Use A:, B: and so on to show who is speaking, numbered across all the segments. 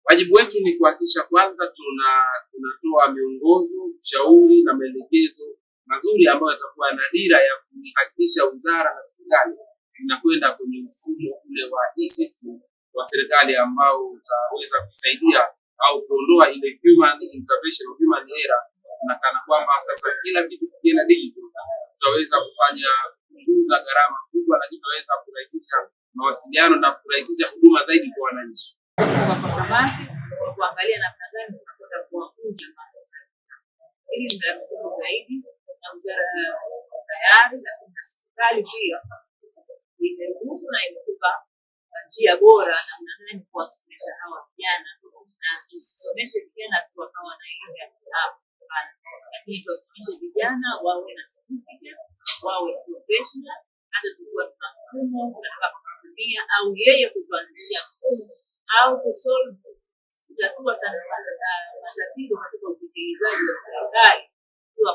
A: Wajibu wetu ni kuhakikisha kwanza tunatoa miongozo, ushauri na maelekezo mazuri ambayo yatakuwa na dira ya kuhakikisha wizara na serikali zinakwenda kwenye mfumo ule wa e-system wa serikali ambao utaweza kusaidia au kuondoa ile human intervention, human error, na kana kwamba sasa kila kitu kikienda digital tutaweza kufanya kupunguza gharama kubwa, na tutaweza kurahisisha mawasiliano na kurahisisha huduma zaidi kwa wananchi.
B: Kwa kamati kuangalia namna gani tunakwenda kuwakuza maafisa. Hili ni la msingi zaidi, na wizara tayari na serikali pia imeruhusu na imekupa njia bora namna gani kuwasomesha hawa vijana, na tusisomeshe vijana tu wakawa na elimu ya kitabu, lakini tuwasomeshe vijana wawe na certificate, wawe professional, hata tukiwa tuna mfumo tunataka kutumia au yeye kutuanzishia mfumo au kusolve kutatua matatizo katika utekelezaji wa serikali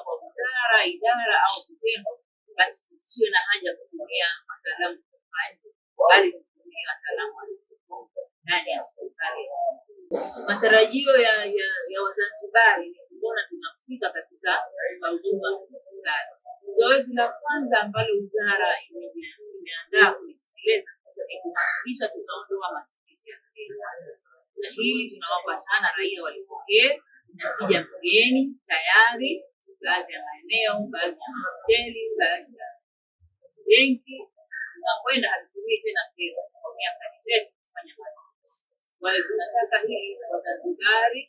B: kwa wizara, idara au vitengo, basi tusiwe na haja ya kutumia wataalamu bali kutumia wataalamu ndani ya serikali. Matarajio ya Wazanzibari ni kuona tunafika katika uchumi wa kidijitali. Zoezi la kwanza ambalo wizara imeandaa kulitekeleza ni kuhakikisha tunaondoa matumizi ya fedha, na hili tunawapa sana raia walipokee, na sija mgeni tayari baadhi ya maeneo, baadhi ya hoteli, baadhi ya benki tunakwenda hatutumii tena fedha kwa miaka zetu kufanya manunuzi. Kwa hiyo tunataka hili Wazanzibari,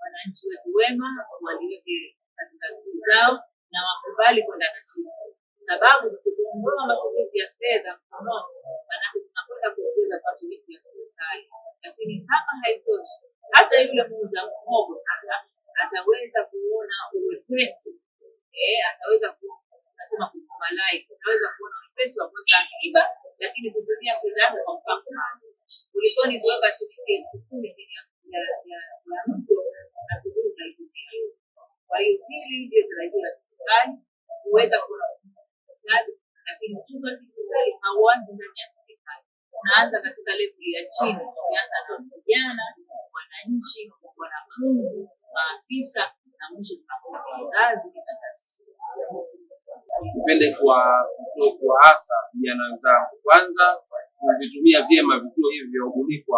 B: wananchi wetu wema, waliweke katika akili zao na wakubali kwenda na sisi, sababu tukiondoa matumizi ya fedha mkononi, maana tunakwenda kuongeza pato letu la serikali. Lakini kama haitoshi, hata yule muuza mhogo sasa ataweza kuona uwepesi, ataweza tunasema kuformalize, ataweza kuona uwepesi wa kuweka akiba, lakini kutumia fedha yake kwa mpango maalum. Kulikoni kuweka shilingi 10,000 ya mtu na shughuli tunaitumia. Kwa hiyo hili ndio tarajio la serikali, kuweza kuona utekelezaji, lakini uchumi wa kidijitali hauanzi ndani ya serikali. Unaanza katika level ya chini, ukianza na vijana, wananchi, wanafunzi, maafisa, na mwisho tunakuwa ngazi katika taasisi.
A: Nipende kuwaasa vijana wenzangu kwanza kuvitumia vyema vituo hivi vya ubunifu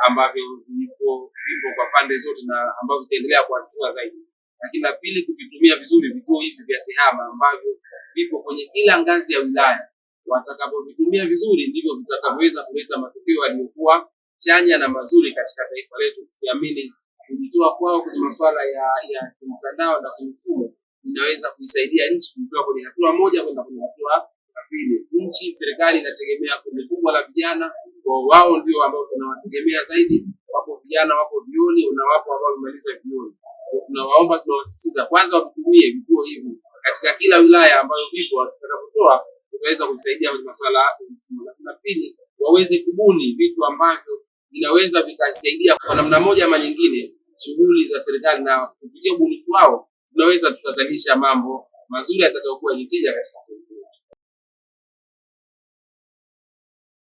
A: ambavyo vipo kwa pande zote na ambavyo vitaendelea kuasisiwa zaidi. Lakini la pili, kuvitumia vizuri vituo hivi vya TEHAMA ambavyo vipo kwenye kila ngazi ya wilaya. Watakapovitumia vizuri ndivyo vitakavyoweza kuleta matokeo yaliyokuwa chanya na mazuri katika taifa letu, tukiamini kujitoa kwao kwenye masuala ya mtandao na kimfumo inaweza kuisaidia nchi kutoka kwenye hatua moja kwenda kwenye hatua ya pili. Nchi, serikali inategemea kundi kubwa la vijana, wao ndio ambao tunawategemea zaidi. Wapo vijana wapo vioni na wapo ambao wamemaliza vioni. Tunawaomba, tunawasisitiza kwanza wavitumie vituo hivi katika kila wilaya ambayo vipo, tutakapotoa tutaweza kusaidia kwenye masuala ya mfumo. Na pili, waweze kubuni vitu ambavyo vinaweza vikasaidia kwa namna moja ama nyingine shughuli za serikali, na kupitia ubunifu wao tunaweza tukazalisha mambo mazuri yatakayokuwa yenye tija katika